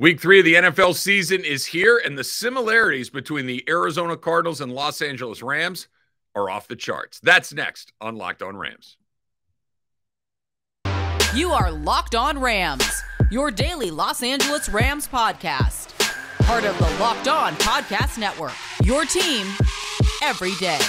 Week 3 of the NFL season is here, and the similarities between the Arizona Cardinals and Los Angeles Rams are off the charts. That's next on Locked On Rams. You are Locked On Rams, your daily Los Angeles Rams podcast. Part of the Locked On Podcast Network, your team every day.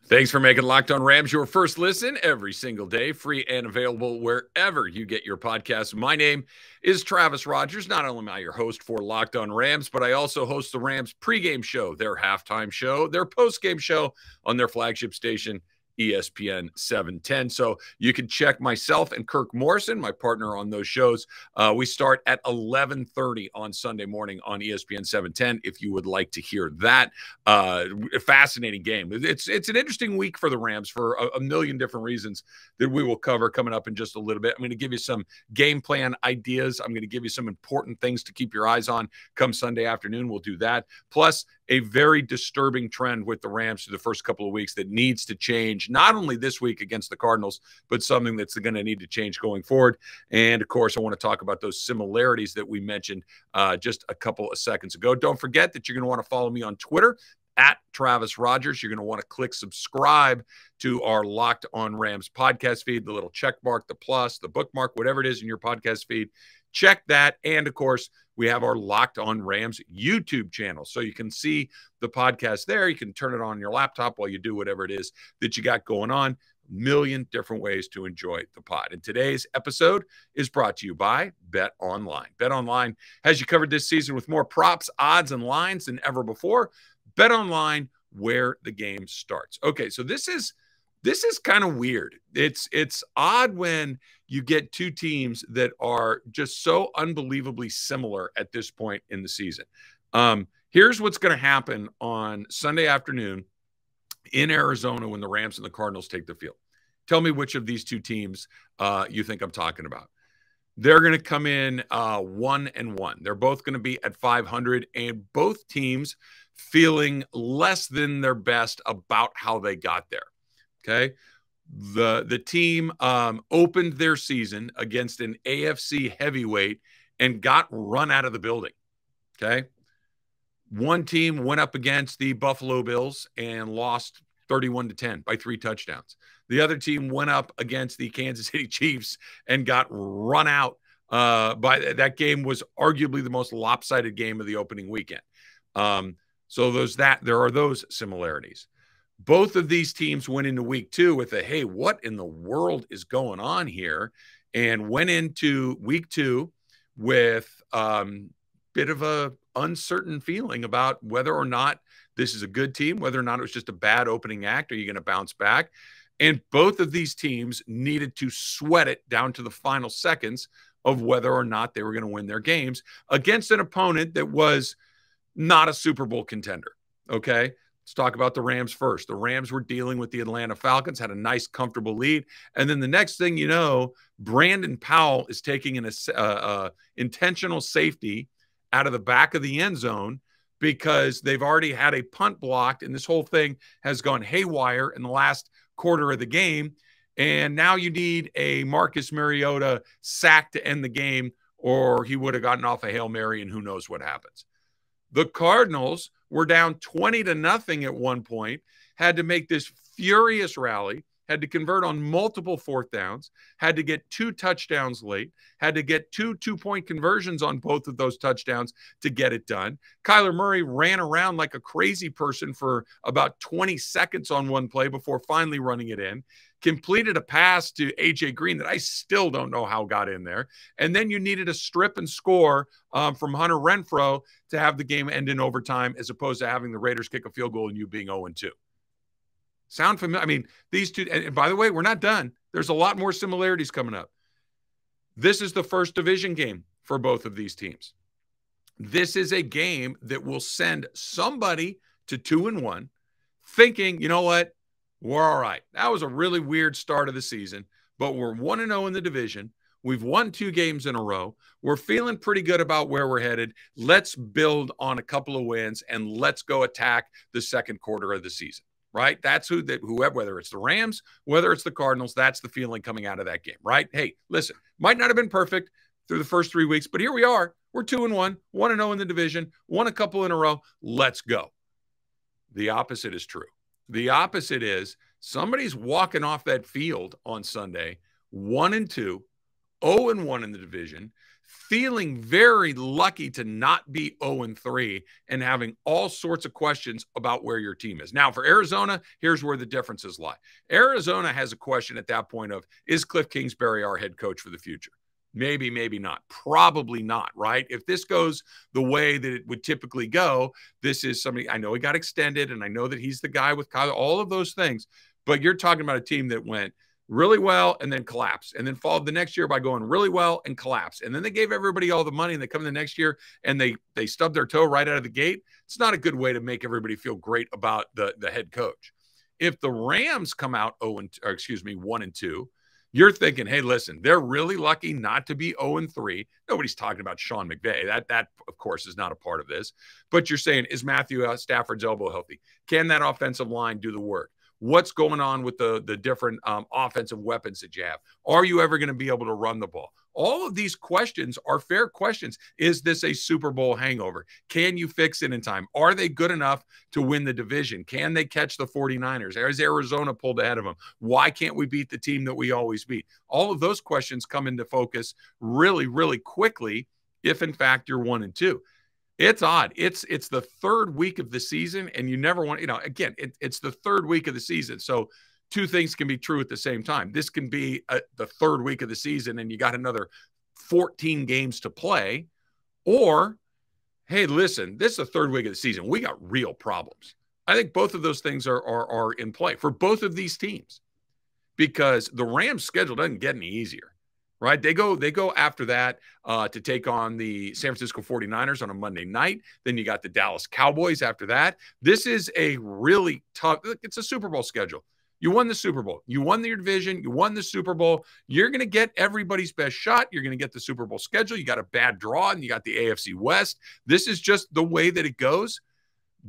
Thanks for making Locked On Rams your first listen every single day, free and available wherever you get your podcasts. My name is Travis Rogers. Not only am I your host for Locked On Rams, but I also host the Rams pregame show, their halftime show, their postgame show on their flagship station, ESPN 710. So you can check myself and Kirk Morrison, my partner on those shows. We start at 11:30 on Sunday morning on ESPN 710 if you would like to hear that. Fascinating game. It's an interesting week for the Rams for a million different reasons that we will cover coming up in just a little bit. I'm going to give you some game plan ideas. I'm going to give you some important things to keep your eyes on come Sunday afternoon. We'll do that. Plus, a very disturbing trend with the Rams through the first couple of weeks that needs to change, not only this week against the Cardinals, but something that's going to need to change going forward. And, of course, I want to talk about those similarities that we mentioned just a couple of seconds ago. Don't forget that you're going to want to follow me on Twitter, at Travis Rogers. You're going to want to click subscribe to our Locked On Rams podcast feed, the little check mark, the plus, the bookmark, whatever it is in your podcast feed. Check that. And, of course, we have our Locked On Rams YouTube channel. So you can see the podcast there. You can turn it on your laptop while you do whatever it is that you got going on. Million different ways to enjoy the pod. And today's episode is brought to you by BetOnline. BetOnline has you covered this season with more props, odds, and lines than ever before. BetOnline, where the game starts. Okay, so this is kind of weird. It's odd when you get two teams that are just so unbelievably similar at this point in the season. Here's what's going to happen on Sunday afternoon in Arizona when the Rams and the Cardinals take the field. Tell me which of these two teams you think I'm talking about. They're going to come in 1-1. They're both going to be at 500, and both teams feeling less than their best about how they got there. Okay. The team opened their season against an AFC heavyweight and got run out of the building. Okay. One team went up against the Buffalo Bills and lost 31-10 by 3 touchdowns. The other team went up against the Kansas City Chiefs and got run out by that game was arguably the most lopsided game of the opening weekend. So there are those similarities. Both of these teams went into week 2 with hey, what in the world is going on here? And went into week 2 with bit of a uncertain feeling about whether or not this is a good team, whether or not it was just a bad opening act. Are you going to bounce back? And both of these teams needed to sweat it down to the final seconds of whether or not they were going to win their games against an opponent that was not a Super Bowl contender. Okay. Let's talk about the Rams first. The Rams were dealing with the Atlanta Falcons, had a nice, comfortable lead. And then the next thing you know, Brandon Powell is taking an intentional safety out of the back of the end zone because they've already had a punt blocked, and this whole thing has gone haywire in the last quarter of the game. And now you need a Marcus Mariota sack to end the game, or he would have gotten off a Hail Mary, and who knows what happens. The Cardinals were down 20-0 at one point, had to make this furious rally, had to convert on multiple 4th downs, had to get 2 touchdowns late, had to get 2 two-point conversions on both of those touchdowns to get it done. Kyler Murray ran around like a crazy person for about 20 seconds on one play before finally running it in. Completed a pass to A.J. Green that I still don't know how got in there. And then you needed a strip and score from Hunter Renfrow to have the game end in overtime as opposed to having the Raiders kick a field goal and you being 0-2. Sound familiar? I mean, these two, and by the way, we're not done. There's a lot more similarities coming up. This is the first division game for both of these teams. This is a game that will send somebody to 2-1 thinking, you know what? We're all right. That was a really weird start of the season, but we're 1-0 in the division. We've won 2 games in a row. We're feeling pretty good about where we're headed. Let's build on a couple of wins and let's go attack the second quarter of the season, right? That's whoever, whether it's the Rams, whether it's the Cardinals, that's the feeling coming out of that game, right? Hey, listen, might not have been perfect through the first 3 weeks, but here we are. We're 2-1, 1-0 in the division, won a couple in a row. Let's go. The opposite is true. The opposite is somebody's walking off that field on Sunday, 1-2, 0-1 in the division, feeling very lucky to not be 0-3 and having all sorts of questions about where your team is. Now, for Arizona, here's where the differences lie. Arizona has a question at that point of, is Cliff Kingsbury our head coach for the future? Maybe, maybe not. Probably not, right? If this goes the way that it would typically go, this is somebody, I know he got extended, and I know that he's the guy with Kyler, all of those things, but you're talking about a team that went really well and then collapsed, and then followed the next year by going really well and collapsed. And then they gave everybody all the money, and they come in the next year and they stubbed their toe right out of the gate. It's not a good way to make everybody feel great about the head coach. If the Rams come out 1-2, you're thinking, hey, listen, they're really lucky not to be 0-3. Nobody's talking about Sean McVay. That, of course, is not a part of this. But you're saying, is Matthew Stafford's elbow healthy? Can that offensive line do the work? What's going on with the different offensive weapons that you have? Are you ever going to be able to run the ball? All of these questions are fair questions. Is this a Super Bowl hangover? Can you fix it in time? Are they good enough to win the division? Can they catch the 49ers? Is Arizona pulled ahead of them? Why can't we beat the team that we always beat? All of those questions come into focus really, really quickly if, in fact, you're 1-2. It's odd. It's the third week of the season, and you never want, again, it's the third week of the season. So 2 things can be true at the same time. This can be the third week of the season, and you got another 14 games to play. Or, hey, listen, this is the third week of the season. We got real problems. I think both of those things are in play for both of these teams, because the Rams' schedule doesn't get any easier. Right? They go after that to take on the San Francisco 49ers on a Monday night. Then you got the Dallas Cowboys after that. This is a really tough, it's a Super Bowl schedule. You won the Super Bowl. You won your division. You won the Super Bowl. You're going to get everybody's best shot. You're going to get the Super Bowl schedule. You got a bad draw, and you got the AFC West. This is just the way that it goes.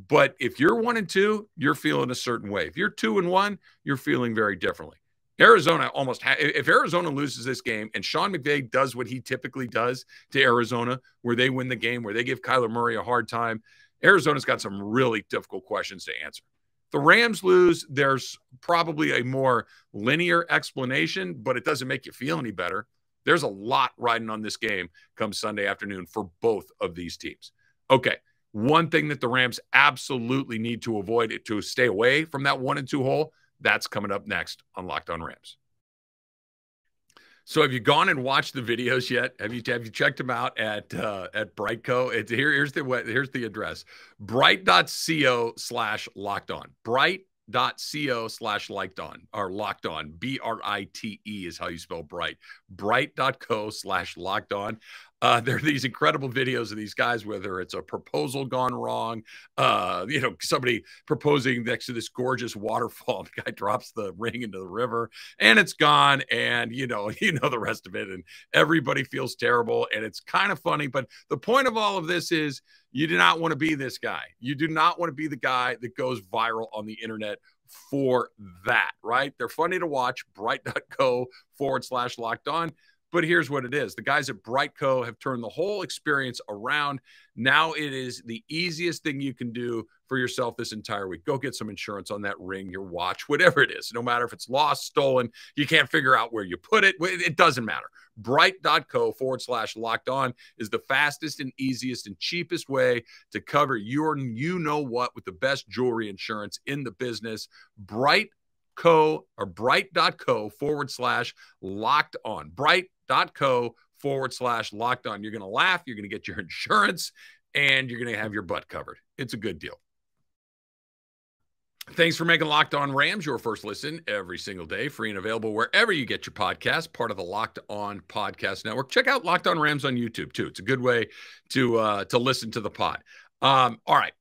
But if you're 1-2, you're feeling a certain way. If you're 2-1, you're feeling very differently. Arizona if Arizona loses this game and Sean McVay does what he typically does to Arizona, where they win the game, where they give Kyler Murray a hard time, Arizona's got some really difficult questions to answer. If the Rams lose, there's probably a more linear explanation, but it doesn't make you feel any better. There's a lot riding on this game come Sunday afternoon for both of these teams. Okay, one thing that the Rams absolutely need to avoid to stay away from that 1-2 hole, that's coming up next on Locked On Rams. So have you gone and watched the videos yet? Have you checked them out at Brightco? Here's the address. Bright.co/lockedon. Bright.co/lockedon or locked on. BRITE is how you spell bright. Bright.co/lockedon. There are these incredible videos of these guys, whether it's a proposal gone wrong, somebody proposing next to this gorgeous waterfall. The guy drops the ring into the river and it's gone. And you know the rest of it. And everybody feels terrible. And it's kind of funny. But the point of all of this is you do not want to be this guy. You do not want to be the guy that goes viral on the internet for that, right? They're funny to watch. Bright.co/locked on. But here's what it is. The guys at Brightco have turned the whole experience around. Now it is the easiest thing you can do for yourself this entire week. Go get some insurance on that ring, your watch, whatever it is. No matter if it's lost, stolen, you can't figure out where you put it. It doesn't matter. Bright.co/locked on is the fastest and easiest and cheapest way to cover your you-know-what with the best jewelry insurance in the business. Bright.co/locked on. Bright.co/locked on. You're going to laugh. You're going to get your insurance, and you're going to have your butt covered. It's a good deal. Thanks for making Locked On Rams your first listen every single day, free and available wherever you get your podcast, part of the Locked On Podcast Network. Check out Locked On Rams on YouTube, too. It's a good way to listen to the pod. All right.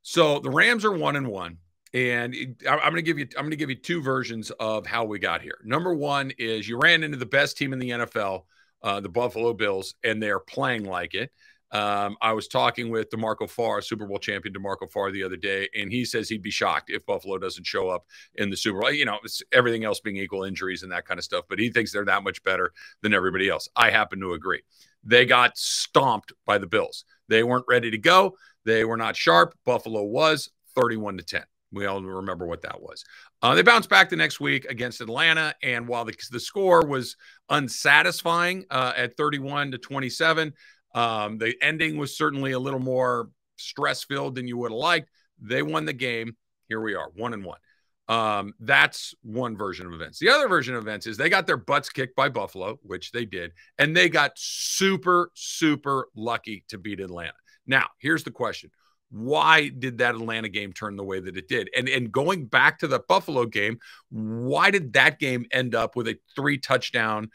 So the Rams are 1-1. And I'm going to give you 2 versions of how we got here. Number one is you ran into the best team in the NFL the Buffalo Bills, and they're playing like it. I was talking with DeMarco Farr, Super Bowl champion DeMarco Farr, the other day, and he says he'd be shocked if Buffalo doesn't show up in the Super Bowl. You know, it's everything else being equal, injuries and that kind of stuff, but he thinks they're that much better than everybody else. I happen to agree. They got stomped by the Bills. They weren't ready to go. They were not sharp. Buffalo was 31-10. We all remember what that was. They bounced back the next week against Atlanta, and while the score was unsatisfying at 31-27, the ending was certainly a little more stress-filled than you would have liked. They won the game. Here we are, 1-1. That's one version of events. The other version of events is they got their butts kicked by Buffalo, which they did, and they got super, super lucky to beat Atlanta. Now, here's the question. Why did that Atlanta game turn the way that it did? And going back to the Buffalo game, why did that game end up with a 3-touchdown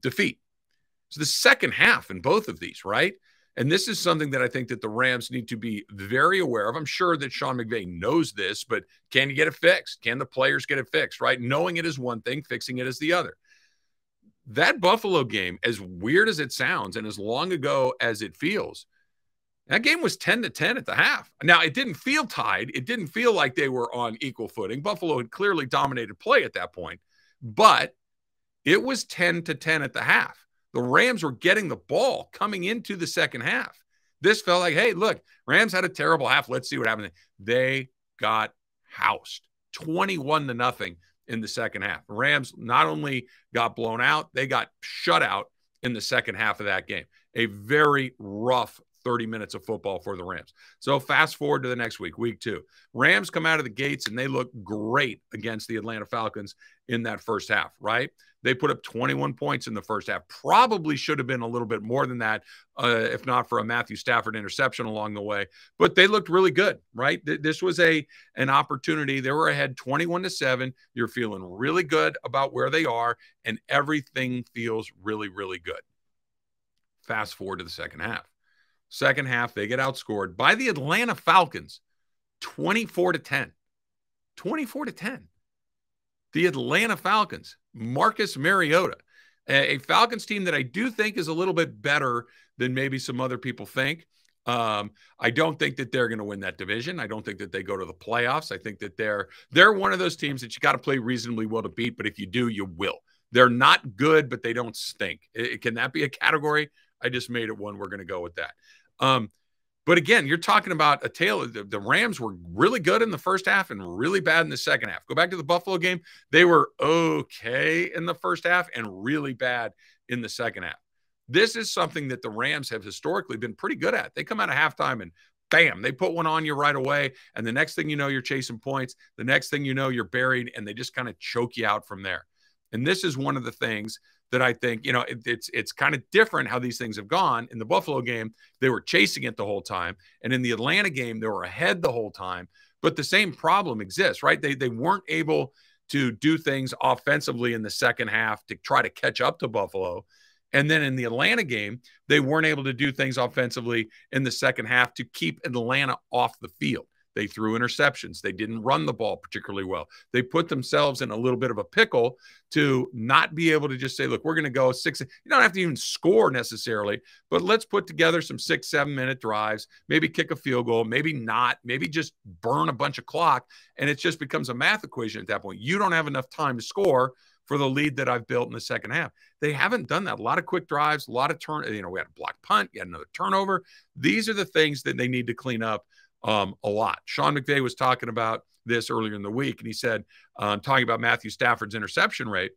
defeat? It's the second half in both of these, right? And this is something that I think that the Rams need to be very aware of. I'm sure that Sean McVay knows this, but can you get it fixed? Can the players get it fixed, right? Knowing it is one thing, fixing it is the other. That Buffalo game, as weird as it sounds and as long ago as it feels, that game was 10-10 at the half. Now, it didn't feel tied. It didn't feel like they were on equal footing. Buffalo had clearly dominated play at that point, but it was 10-10 at the half. The Rams were getting the ball coming into the second half. This felt like, hey, look, Rams had a terrible half. Let's see what happened. They got housed 21-0 in the second half. The Rams not only got blown out, they got shut out in the second half of that game. A very rough 30 minutes of football for the Rams. So fast forward to the next week, week 2. Rams come out of the gates and they look great against the Atlanta Falcons in that first half, right? They put up 21 points in the first half. Probably should have been a little bit more than that, if not for a Matthew Stafford interception along the way. But they looked really good, right? This was an opportunity. They were ahead 21-7. You're feeling really good about where they are, and everything feels really, really good. Fast forward to the second half. Second half, they get outscored by the Atlanta Falcons, 24-10. 24-10. The Atlanta Falcons, Marcus Mariota, a Falcons team that I do think is a little bit better than maybe some other people think. I don't think that they're going to win that division. I don't think that they go to the playoffs. I think that they're one of those teams that you got to play reasonably well to beat, but if you do, you will. They're not good, but they don't stink. Can that be a category? I just made it one. We're going to go with that. But again, you're talking about a tale. The Rams were really good in the first half and really bad in the second half. Go back to the Buffalo game. They were okay in the first half and really bad in the second half. This is something that the Rams have historically been pretty good at. They come out of halftime and bam, they put one on you right away. And the next thing you know, you're chasing points. The next thing you know, you're buried, and they just kind of choke you out from there. And this is one of the things that I think, you know, it's kind of different how these things have gone. In the Buffalo game, they were chasing it the whole time. And in the Atlanta game, they were ahead the whole time. But the same problem exists, right? They weren't able to do things offensively in the second half to try to catch up to Buffalo. And then in the Atlanta game, they weren't able to do things offensively in the second half to keep Atlanta off the field. They threw interceptions. They didn't run the ball particularly well. They put themselves in a little bit of a pickle to not be able to just say, look, we're going to go 6. You don't have to even score necessarily, but let's put together some 6-7 minute drives, maybe kick a field goal, maybe not, maybe just burn a bunch of clock. And it just becomes a math equation at that point. You don't have enough time to score for the lead that I've built in the second half. They haven't done that. A lot of quick drives, a lot of we had a block punt, you had another turnover. These are the things that they need to clean up a lot. Sean McVay was talking about this earlier in the week, and he said, talking about Matthew Stafford's interception rate,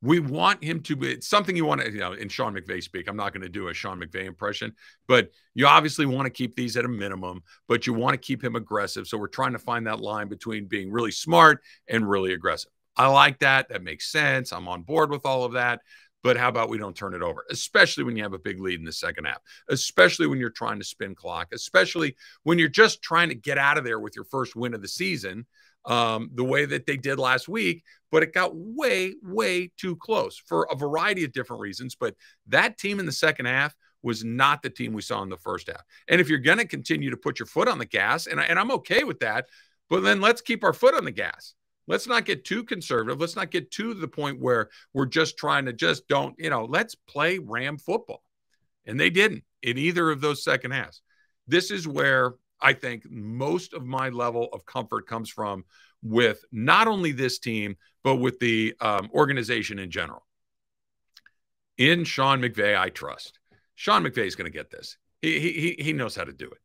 we want him to be, it's something you want to, you know, in Sean McVay speak. I'm not going to do a Sean McVay impression, but you obviously want to keep these at a minimum, but you want to keep him aggressive. So we're trying to find that line between being really smart and really aggressive. I like that. That makes sense. I'm on board with all of that. But how about we don't turn it over, especially when you have a big lead in the second half, especially when you're trying to spin clock, especially when you're just trying to get out of there with your first win of the season, the way that they did last week. But it got way, way too close for a variety of different reasons. But that team in the second half was not the team we saw in the first half. And if you're going to continue to put your foot on the gas, and I'm okay with that, but then let's keep our foot on the gas. Let's not get too conservative. Let's not get to the point where we're just trying to just don't, let's play Ram football. And they didn't in either of those second halves. This is where I think most of my level of comfort comes from with not only this team, but with the organization in general. In Sean McVay, I trust. Sean McVay is going to get this. He knows how to do it.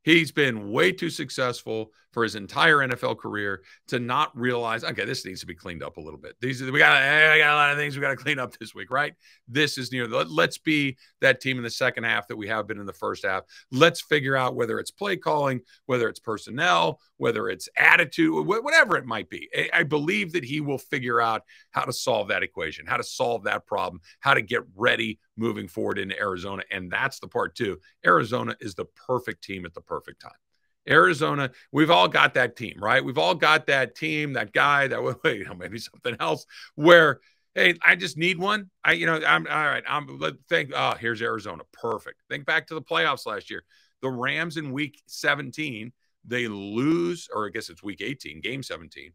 He's been way too successful for his entire NFL career to not realize, okay, this needs to be cleaned up a little bit. We got a lot of things we got to clean up this week, right? This is let's be that team in the second half that we have been in the first half. Let's figure out whether it's play calling, whether it's personnel, whether it's attitude, whatever it might be. I believe that he will figure out how to solve that equation, how to solve that problem, how to get ready moving forward into Arizona. And that's the part too. Arizona is the perfect team at the perfect time. Arizona, we've all got that team, right? We've all got that team, that guy, that maybe something else where, hey, I just need one. I'm all right. Here's Arizona. Perfect. Think back to the playoffs last year. The Rams in week 17, they lose, or I guess it's week 18, game 17.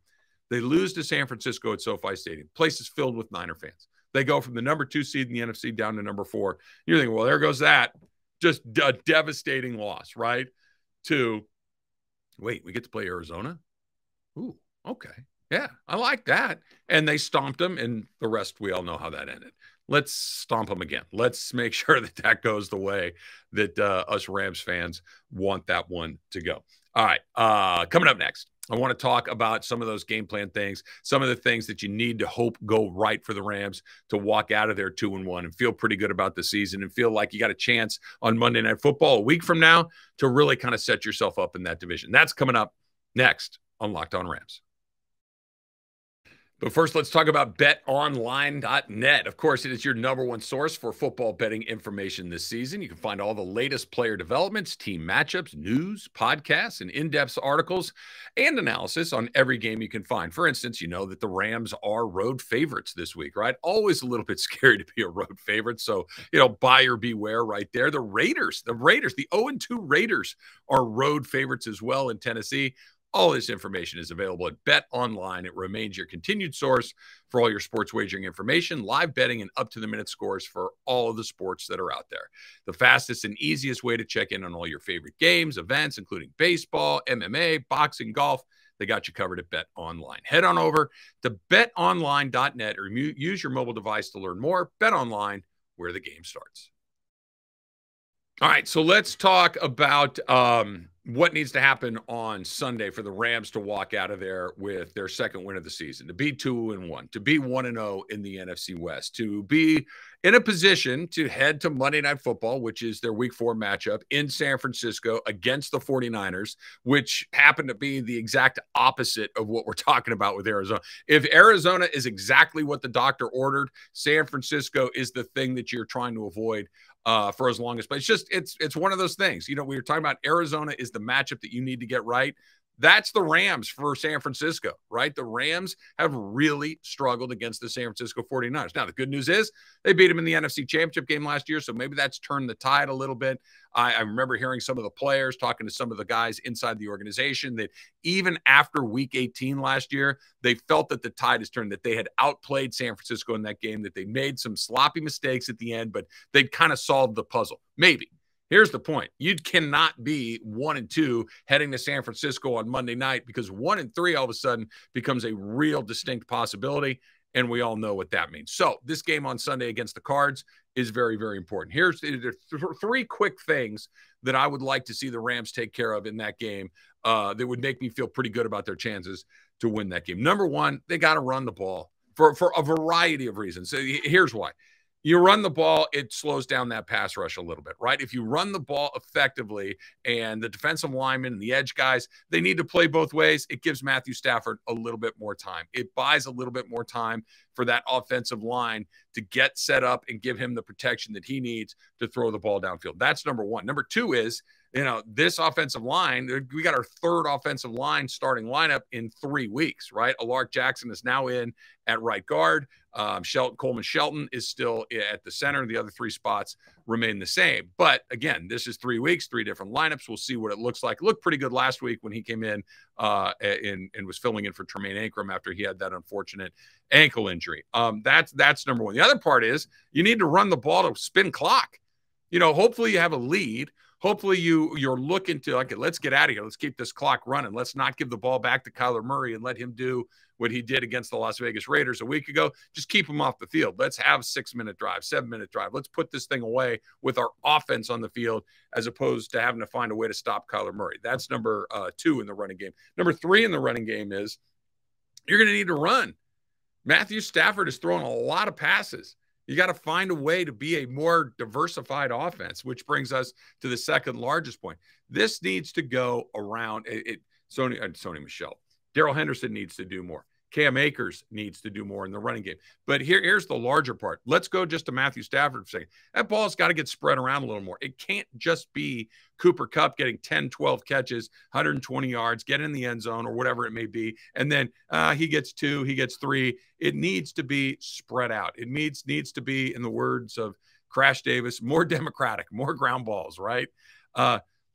They lose to San Francisco at SoFi Stadium. Place is filled with Niner fans. They go from the number 2 seed in the NFC down to number 4. You're thinking, well, there goes that. Just a devastating loss, right? To, wait, we get to play Arizona? Ooh, okay. Yeah, I like that. And they stomped them, and the rest, we all know how that ended. Let's stomp them again. Let's make sure that goes the way that us Rams fans want that one to go. All right, coming up next, I want to talk about some of those game plan things, some of the things that you need to hope go right for the Rams to walk out of there 2-1 and feel pretty good about the season and feel like you got a chance on Monday Night Football a week from now to really kind of set yourself up in that division. That's coming up next on Locked On Rams. But first, let's talk about BetOnline.net. Of course, it is your #1 source for football betting information this season. You can find all the latest player developments, team matchups, news, podcasts, and in-depth articles and analysis on every game you can find. For instance, you know that the Rams are road favorites this week, right? Always a little bit scary to be a road favorite. So, buyer beware right there. The 0-2 Raiders are road favorites as well in Tennessee. All this information is available at BetOnline. It remains your continued source for all your sports wagering information, live betting, and up-to-the-minute scores for all of the sports that are out there. The fastest and easiest way to check in on all your favorite games, events, including baseball, MMA, boxing, golf. They got you covered at BetOnline. Head on over to betonline.net or use your mobile device to learn more. BetOnline, where the game starts. All right, so let's talk about what needs to happen on Sunday for the Rams to walk out of there with their second win of the season, to be 2-1, to be 1-0 in the NFC West, to be in a position to head to Monday Night Football, which is their Week 4 matchup in San Francisco against the 49ers, which happened to be the exact opposite of what we're talking about with Arizona. If Arizona is exactly what the doctor ordered, San Francisco is the thing that you're trying to avoid for as long as, but it's one of those things. We were talking about Arizona is the matchup that you need to get right. That's the Rams for San Francisco, right? The Rams have really struggled against the San Francisco 49ers. Now, the good news is they beat them in the NFC Championship game last year, so maybe that's turned the tide a little bit. I remember hearing some of the players talking to some of the guys inside the organization that even after Week 18 last year, they felt that the tide has turned, that they had outplayed San Francisco in that game, that they made some sloppy mistakes at the end, but they'd kind of solved the puzzle. Maybe. Here's the point. You cannot be 1-2 heading to San Francisco on Monday night, because 1-3 all of a sudden becomes a real distinct possibility, and we all know what that means. So this game on Sunday against the Cards is very, very important. Here's three quick things that I would like to see the Rams take care of in that game that would make me feel pretty good about their chances to win that game. Number one, they got to run the ball for a variety of reasons. So here's why. You run the ball, it slows down that pass rush a little bit, right? If you run the ball effectively and the defensive linemen and the edge guys, they need to play both ways. It gives Matthew Stafford a little bit more time. It buys a little bit more time for that offensive line to get set up and give him the protection that he needs to throw the ball downfield. That's number one. Number two is this offensive line, we got our third offensive line starting lineup in 3 weeks, right? Alaric Jackson is now in at right guard. Coleman Shelton is still at the center. The other 3 spots remain the same. But again, this is 3 weeks, 3 different lineups. We'll see what it looks like. It looked pretty good last week when he came in and was filling in for Tremaine Ankrum after he had that unfortunate ankle injury. That's number one. The other part is you need to run the ball to spin clock. Hopefully you have a lead. Hopefully you're looking to, okay, let's get out of here. Let's keep this clock running. Let's not give the ball back to Kyler Murray and let him do what he did against the Las Vegas Raiders a week ago. Just keep him off the field. Let's have 6-minute drive, 7-minute drive. Let's put this thing away with our offense on the field as opposed to having to find a way to stop Kyler Murray. That's number 2 in the running game. Number 3 in the running game is you're going to need to run. Matthew Stafford is throwing a lot of passes. You got to find a way to be a more diversified offense, which brings us to the second largest point. This needs to go around Sony Michel. Darrell Henderson needs to do more. Cam Akers needs to do more in the running game. But here's the larger part. Let's go just to Matthew Stafford for a second. That ball's got to get spread around a little more. It can't just be Cooper Kupp getting 10, 12 catches, 120 yards, get in the end zone or whatever it may be, and then he gets 2, he gets 3. It needs to be spread out. It needs to be, in the words of Crash Davis, more democratic, more ground balls, right?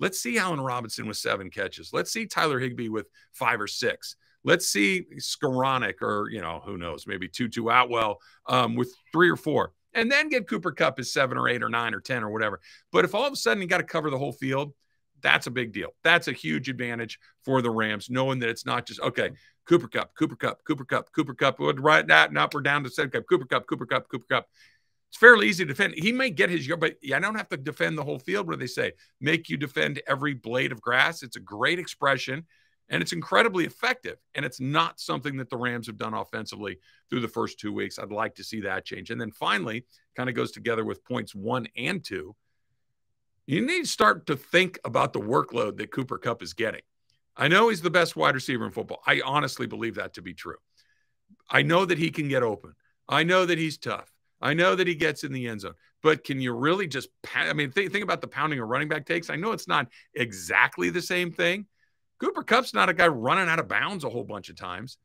Let's see Allen Robinson with 7 catches. Let's see Tyler Higbee with 5 or 6. Let's see Skoranek or, who knows, maybe Tutu Atwell with 3 or 4. And then get Cooper Kupp as 7 or 8 or 9 or 10 or whatever. But if all of a sudden you got to cover the whole field, that's a big deal. That's a huge advantage for the Rams, knowing that it's not just, okay, Cooper Kupp. Right now, we're down to 7 Kupp. Cooper Kupp. It's fairly easy to defend. He may get his yard, but I don't have to defend the whole field. What do they say? Make you defend every blade of grass. It's a great expression. And it's incredibly effective. And it's not something that the Rams have done offensively through the first 2 weeks. I'd like to see that change. And then finally, kind of goes together with points 1 and 2. You need to start to think about the workload that Cooper Kupp is getting. I know he's the best wide receiver in football. I honestly believe that to be true. I know that he can get open. I know that he's tough. I know that he gets in the end zone. But can you really just think about the pounding a running back takes? I know it's not exactly the same thing. Cooper Kupp's not a guy running out of bounds a whole bunch of times.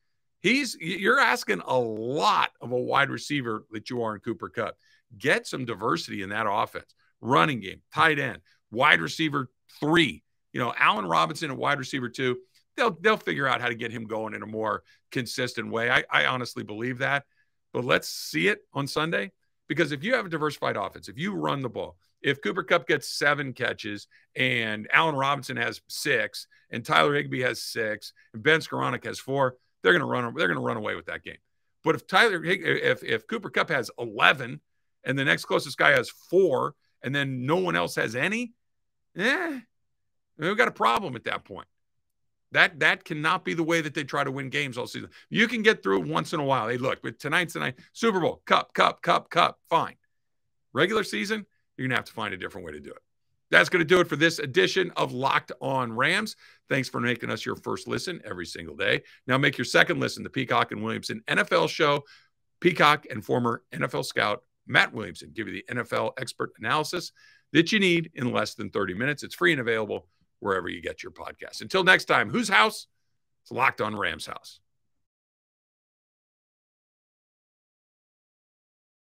You're asking a lot of a wide receiver that you are in Cooper Kupp. Get some diversity in that offense. Running game, tight end, wide receiver 3. Allen Robinson and wide receiver 2. They'll figure out how to get him going in a more consistent way. I honestly believe that. But let's see it on Sunday. Because if you have a diversified offense, if you run the ball, if Cooper Kupp gets 7 catches and Allen Robinson has 6 and Tyler Higbee has 6 and Ben Skoranek has 4, they're going to run away with that game. But if Cooper Kupp has 11 and the next closest guy has 4 and then no one else has any, we've got a problem at that point. That cannot be the way that they try to win games all season. You can get through once in a while. Hey, look, but tonight's the night. Super Bowl, Cup, fine. Regular season, you're going to have to find a different way to do it. That's going to do it for this edition of Locked On Rams. Thanks for making us your first listen every single day. Now make your second listen, the Peacock and Williamson NFL show. Peacock and former NFL scout Matt Williamson give you the NFL expert analysis that you need in less than 30 minutes. It's free and available wherever you get your podcasts. Until next time, whose house? It's Locked On Rams house.